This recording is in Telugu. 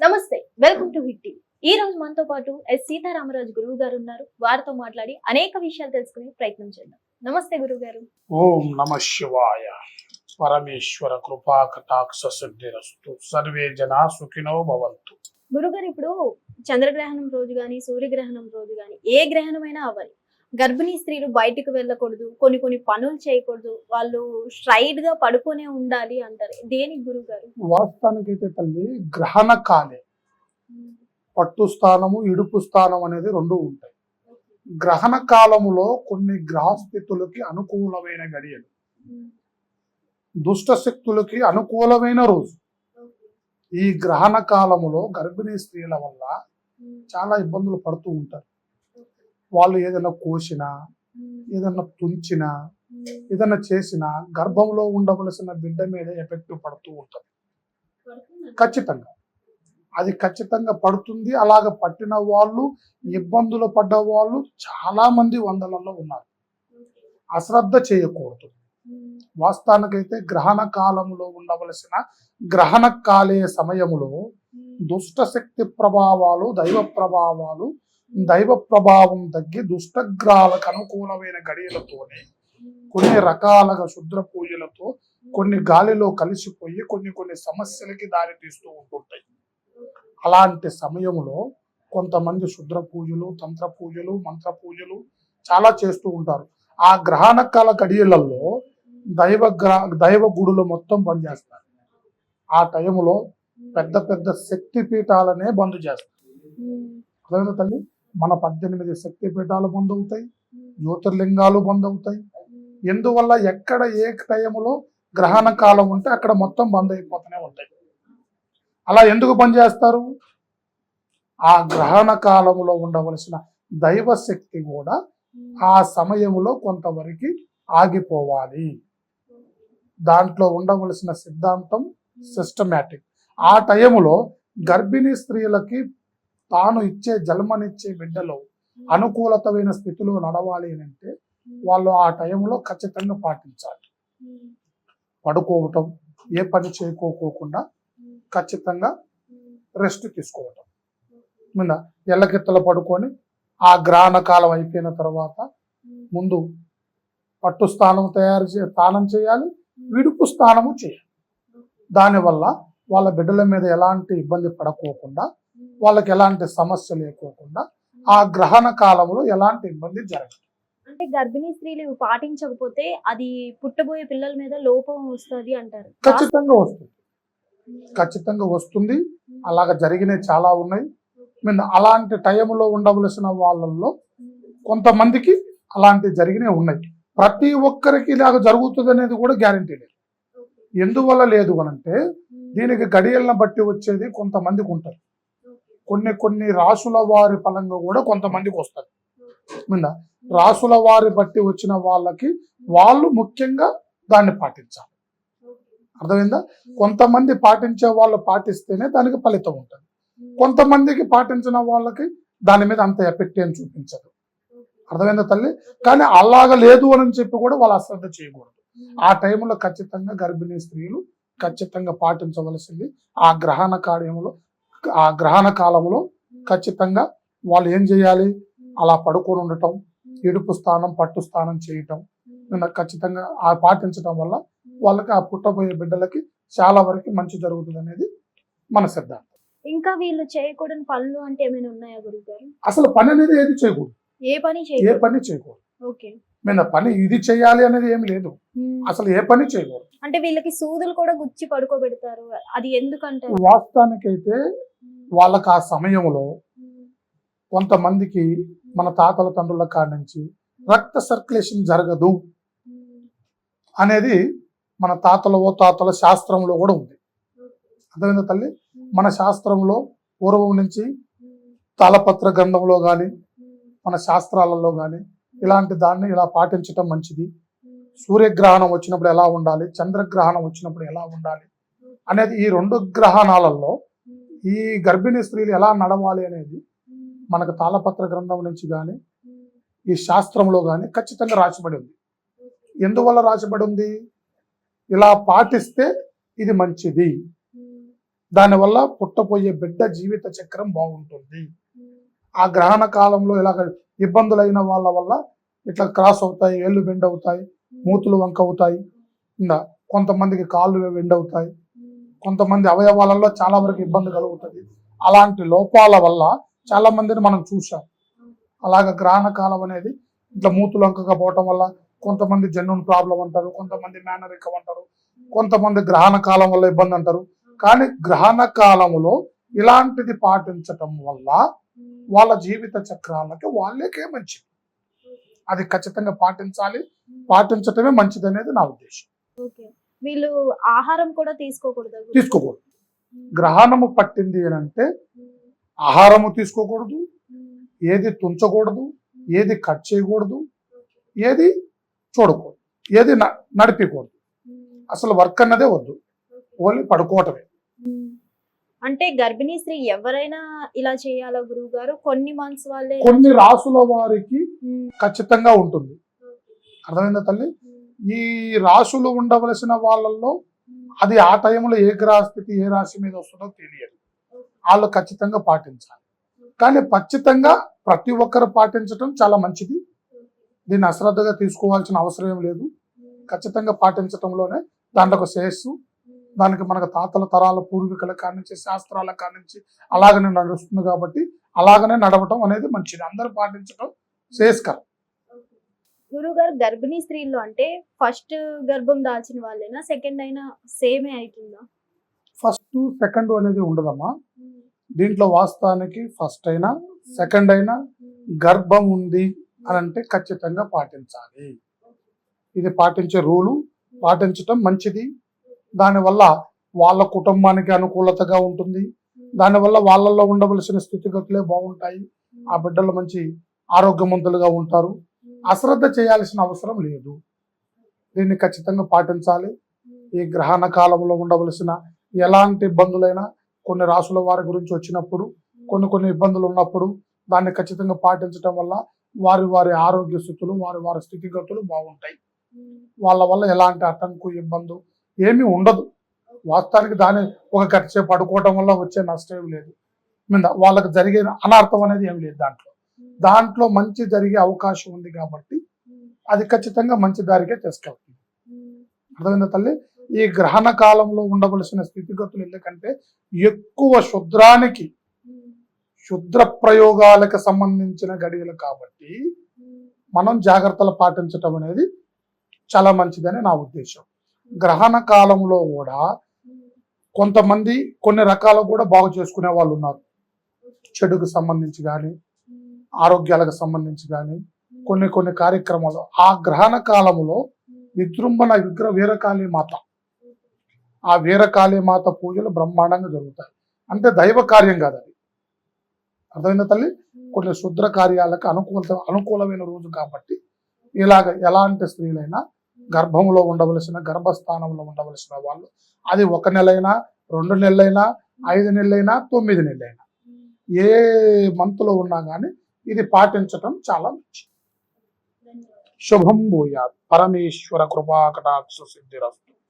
నమస్తే, వెల్కమ్ టు హిట్ టీవీ. ఈ రోజు మనతో పాటు సీతారామరాజు గురువు గారు ఉన్నారు. వారితో మాట్లాడి అనేక విషయాలు తెలుసుకునే ప్రయత్నం చేద్దాం. నమస్తే గురువు గారు. ఓం నమ శివాయ. పరమేశ్వర కృపా కటాక్ష సిద్ధిరస్తు. సర్వే జనా సుఖినో భవంతు. గురుగారు, ఇప్పుడు చంద్రగ్రహణం రోజు గాని, సూర్యగ్రహణం రోజు గాని, ఏ గ్రహణమైనా అవ్వాలి, గర్భిణీ స్త్రీలు బయటకు వెళ్ళకూడదు, కొన్ని పనులు చేయకూడదు, వాళ్ళు స్ట్రైట్ గా పడుకునే ఉండాలి అంటారు. దేనికి గురువు గారు? వాస్తవానికైతే తల్లి, గ్రహణ కాలే పట్టు స్థానము ఇడుపు స్థానం అనేది రెండు ఉంటాయి. గ్రహణ కాలములో కొన్ని గ్రహస్థితులకి అనుకూలమైన గడియలు, దుష్ట శక్తులకి అనుకూలమైన రోజు. ఈ గ్రహణ కాలములో గర్భిణీ స్త్రీల వల్ల చాలా ఇబ్బందులు పడుతూ ఉంటారు. వాళ్ళు ఏదైనా కోసినా, ఏదైనా తుంచినా, ఏదైనా చేసినా గర్భంలో ఉండవలసిన బిడ్డ మీద ఎఫెక్ట్ పడుతూ ఉంటుంది. ఖచ్చితంగా అది ఖచ్చితంగా పడుతుంది. అలాగ పట్టిన వాళ్ళు, ఇబ్బందులు పడ్డ వాళ్ళు చాలా మంది వందలలో ఉన్నారు. అశ్రద్ధ చేయకూడదు. వాస్తవానికైతే గ్రహణ కాలంలో ఉండవలసిన గ్రహణ కాలే సమయములో దుష్ట శక్తి ప్రభావాలు, దైవ ప్రభావం తగ్గి దుష్టగ్రహాలకు అనుకూలమైన గడియలతోనే కొన్ని రకాలుగా శుద్ర పూజలతో కొన్ని గాలిలో కలిసిపోయి కొన్ని సమస్యలకి దారి తీస్తూ ఉంటుంటాయి. అలాంటి సమయంలో కొంతమంది శుద్ర పూజలు, తంత్ర పూజలు, మంత్ర పూజలు చాలా చేస్తూ ఉంటారు. ఆ గ్రహణ కాల గడియలలో దైవ గుడులు మొత్తం బంద్ చేస్తారు. ఆ టైంలో పెద్ద శక్తి పీఠాలనే బంద్ చేస్తారు. అదే తల్లి, మన 18 శక్తి పీఠాలు బంద్ అవుతాయి, జ్యోతిర్లింగాలు బంద్ అవుతాయి. ఎందువల్ల? ఎక్కడ ఏ టైంలో గ్రహణ కాలం ఉంటే అక్కడ మొత్తం బంద్ అయిపోతూనే ఉంటాయి. అలా ఎందుకు బంద్ చేస్తారు? ఆ గ్రహణ కాలంలో ఉండవలసిన దైవ శక్తి కూడా ఆ సమయంలో కొంతవరకు ఆగిపోవాలి. దాంట్లో ఉండవలసిన సిద్ధాంతం సిస్టమేటిక్. ఆ టైంలో గర్భిణీ స్త్రీలకి తాను ఇచ్చే జన్మనిచ్చే బిడ్డలో అనుకూలతమైన స్థితిలో నడవాలి అంటే వాళ్ళు ఆ టైంలో ఖచ్చితంగా పాటించాలి. పడుకోవటం, ఏ పని చేయకోకుండా ఖచ్చితంగా రెస్ట్ తీసుకోవటం. మీద ఎల్లకెత్తలు పడుకొని ఆ గ్రహణ కాలం అయిపోయిన తర్వాత ముందు పట్టు స్థానం స్నానం చేయాలి, విడుపు స్నానము చేయాలి. దానివల్ల వాళ్ళ బిడ్డల మీద ఎలాంటి ఇబ్బంది పడకోకుండా, వాళ్ళకి ఎలాంటి సమస్య లేకోకుండా ఆ గ్రహణ కాలంలో ఎలాంటి ఇబ్బంది జరగదు. అంటే గర్భిణీ స్త్రీలు పాటించకపోతే అది పుట్టబోయే పిల్లల మీద లోపం వస్తుంది అంటారు. ఖచ్చితంగా వస్తుంది. అలాగ జరిగినవి చాలా ఉన్నాయి. అలాంటి టైంలో ఉండవలసిన వాళ్ళల్లో కొంతమందికి అలాంటి జరిగినవి ఉన్నాయి. ప్రతి ఒక్కరికి ఇలాగ జరుగుతుంది అనేది కూడా గ్యారంటీ లేదు. ఎందువల్ల లేదు అనంటే దీనికి గడియలను బట్టి వచ్చేది కొంతమందికి ఉంటారు. కొన్ని రాసుల వారి ఫలంగా కూడా కొంతమందికి వస్తుంది. రాసుల వారి బట్టి వచ్చిన వాళ్ళకి వాళ్ళు ముఖ్యంగా దాన్ని పాటించాలి. అర్థమైందా? కొంతమంది పాటించే వాళ్ళు పాటిస్తేనే దానికి ఫలితం ఉంటుంది. కొంతమందికి పాటించిన వాళ్ళకి దాని మీద అంత ఎఫెక్ట్ ఏం చూపించదు. అర్థమైందా తల్లి? కానీ అలాగ లేదు అని చెప్పి కూడా వాళ్ళు అశ్రద్ధ చేయకూడదు. ఆ టైంలో ఖచ్చితంగా గర్భిణీ స్త్రీలు ఖచ్చితంగా పాటించవలసింది ఆ గ్రహణ కాలంలో ఖచ్చితంగా వాళ్ళు ఏం చేయాలి? అలా పడుకొని ఉండటం, ఇడుపు స్థానం, పట్టు స్థానం చేయటం ఖచ్చితంగా ఆ పాటించడం వల్ల వాళ్ళకి ఆ పుట్టబోయే బిడ్డలకి చాలా వరకు మంచి జరుగుతుంది అనేది మన సిద్ధాంతం. ఇంకా వీళ్ళు చేయకూడని పనులు అంటే ఏమైనా ఉన్నాయా గురుగారు? అసలు పని అనేది ఏది చేయకూడదు. ఏ పని చేయకూడదు. పని ఇది చేయాలి అనేది ఏమి లేదు. అసలు ఏ పని చేయకూడదు. అంటే వీళ్ళకి సూదులు కూడా గుచ్చి పడుకోబెడతారు, అది ఎందుకంటే? వాస్తవానికైతే వాళ్ళకి ఆ సమయంలో కొంతమందికి మన తాతల తండ్రుల కాడి నుంచి రక్త సర్క్యులేషన్ జరగదు అనేది మన తాతల శాస్త్రంలో కూడా ఉంది. అర్థమైందా తల్లి? మన శాస్త్రంలో పూర్వం నుంచి తాళపత్ర గ్రంథంలో కానీ మన శాస్త్రాలలో కానీ ఇలాంటి దాన్ని ఇలా పాటించటం మంచిది. సూర్యగ్రహణం వచ్చినప్పుడు ఎలా ఉండాలి, చంద్రగ్రహణం వచ్చినప్పుడు ఎలా ఉండాలి అనేది ఈ 2 గ్రహణాలలో ఈ గర్భిణీ స్త్రీలు ఎలా నడవాలి అనేది మనకు తాళపత్ర గ్రంథం నుంచి కానీ ఈ శాస్త్రంలో కానీ ఖచ్చితంగా రాసిబడి ఉంది. ఎందువల్ల రాసిబడి ఉంది? ఇలా పాటిస్తే ఇది మంచిది, దానివల్ల పుట్టపోయే బిడ్డ జీవిత చక్రం బాగుంటుంది. ఆ గ్రహణ కాలంలో ఇలాగ ఇబ్బందులైన వాళ్ళ వల్ల ఇట్లా క్రాస్ అవుతాయి, ఏళ్ళు బెండ్ అవుతాయి, మూతులు వంక అవుతాయి, ఇంకా కొంతమందికి కాళ్ళు బెండ్ అవుతాయి, కొంతమంది అవయవాలలో చాలా వరకు ఇబ్బంది కలుగుతుంది. అలాంటి లోపాల వల్ల చాలా మందిని మనం చూసాం. అలాగ గ్రహణ కాలం అనేది ఇట్లా మూతులు వంకగా పోవటం వల్ల కొంతమంది జెన్యున్ ప్రాబ్లం అంటారు, కొంతమంది మేనరికం అంటారు, కొంతమంది గ్రహణ కాలం వల్ల ఇబ్బంది అంటారు. కానీ గ్రహణ కాలములో ఇలాంటిది పాటించటం వల్ల వాళ్ళ జీవిత చక్రాలకి వాళ్ళకే మంచిది. అది ఖచ్చితంగా పాటించాలి, పాటించటమే మంచిది అనేది నా ఉద్దేశం. వీళ్ళు ఆహారం కూడా తీసుకోకూడదు. గ్రహణము పట్టింది అని అంటే ఆహారము తీసుకోకూడదు, ఏది తుంచకూడదు, ఏది కట్ చేయకూడదు, ఏది చూడకూడదు, ఏది నడిపకూడదు. అసలు వర్క్ అన్నదే వద్దు, ఓన్లీ పడుకోవటమే. అంటే గర్భిణీ స్త్రీ ఎవరైనా ఇలా చేయాలా గురువు గారు? కొన్ని మంత్స్ వాళ్ళే, కొన్ని రాసుల వారికి ఖచ్చితంగా ఉంటుంది. అర్థమైందా తల్లి? ఈ రాసులు ఉండవలసిన వాళ్ళల్లో అది ఆ టైంలో ఏ గ్రహస్థితి ఏ రాశి మీద వస్తుందో తెలియదు. వాళ్ళు ఖచ్చితంగా పాటించాలి. కానీ ఖచ్చితంగా ప్రతి ఒక్కరు పాటించడం చాలా మంచిది. దీన్ని అశ్రద్ధగా తీసుకోవాల్సిన అవసరం ఏం లేదు. ఖచ్చితంగా పాటించడంలోనే దాంట్లో ఒక శ్రేయస్సు. దానికి మనకు తాతల తరాల పూర్వీకుల కాడి నుంచి శాస్త్రాల కాడి నుంచి అలాగనే నడుస్తుంది కాబట్టి అలాగనే నడవటం అనేది మంచిది. అందరూ పాటించడం శ్రేయస్కరం. గురువు గారు, గర్భిణీ స్త్రీల్లో అంటే ఫస్ట్ గర్భం దాల్చిన వాళ్ళైనా సెకండ్ అయినా సేమే అవుతుందా? ఫస్ట్ సెకండ్ అనేది ఉండదమ్మా. దీంట్లో వాస్తవానికి ఫస్ట్ అయినా సెకండ్ అయినా గర్భం ఉంది అని అంటే ఖచ్చితంగా పాటించాలి. ఇది పాటించే రూలు, పాటించటం మంచిది. దానివల్ల వాళ్ళ కుటుంబానికి అనుకూలతగా ఉంటుంది. దానివల్ల వాళ్ళల్లో ఉండవలసిన స్థితిగతులే బాగుంటాయి. ఆ బిడ్డలు మంచి ఆరోగ్యవంతులుగా ఉంటారు. అశ్రద్ధ చేయాల్సిన అవసరం లేదు. దీన్ని ఖచ్చితంగా పాటించాలి. ఈ గ్రహణ కాలంలో ఉండవలసిన ఎలాంటి ఇబ్బందులైనా కొన్ని రాసుల వారి గురించి వచ్చినప్పుడు కొన్ని ఇబ్బందులు ఉన్నప్పుడు దాన్ని ఖచ్చితంగా పాటించడం వల్ల వారి వారి ఆరోగ్య స్థితులు వారి వారి స్థితిగతులు బాగుంటాయి. వాళ్ళ వల్ల ఎలాంటి ఆటంకు ఇబ్బంది ఏమీ ఉండదు. వాస్తవానికి దాన్ని ఒక గంట పడుకోవటం వల్ల వచ్చే నష్టం లేదు. వాళ్ళకి జరిగే అనర్థం అనేది ఏమి లేదు. దాంట్లో మంచి జరిగే అవకాశం ఉంది కాబట్టి అది ఖచ్చితంగా మంచి దారికే తీసుకెళ్తుంది. అర్థమైందా తల్లి? ఈ గ్రహణ కాలంలో ఉండవలసిన స్థితిగతులు ఎందుకంటే ఎక్కువ శుద్ర ప్రయోగాలకు సంబంధించిన గడియలు కాబట్టి మనం జాగ్రత్తలు పాటించటం అనేది చాలా మంచిదని నా ఉద్దేశం. గ్రహణ కాలంలో కూడా కొంతమంది కొన్ని రకాలు కూడా బాగు చేసుకునే వాళ్ళు ఉన్నారు. చెడుకు సంబంధించి కానీ ఆరోగ్యాలకు సంబంధించి కానీ కొన్ని కార్యక్రమాలు ఆ గ్రహణ కాలంలో విజృంభణ వీరకాళీ మాత, ఆ వీరకాళీ మాత పూజలు బ్రహ్మాండంగా జరుగుతాయి. అంటే దైవ కార్యం కాదు అది. అర్థమైందా తల్లి? కొన్ని శుద్ర కార్యాలకు అనుకూలమైన రోజు కాబట్టి ఇలాగ ఎలాంటి స్త్రీలైనా గర్భంలో ఉండవలసిన గర్భస్థానంలో ఉండవలసిన వాళ్ళు అది 1 నెలైనా 2 నెలలైనా 5 నెలలైనా 9 నెలలైనా ఏ మంత్లో ఉన్నా కానీ ఇది పాటించటం చాలా మంచిది. శుభం భూయాత్. పరమేశ్వర కృపా కటాక్ష సిద్ధిరస్తు.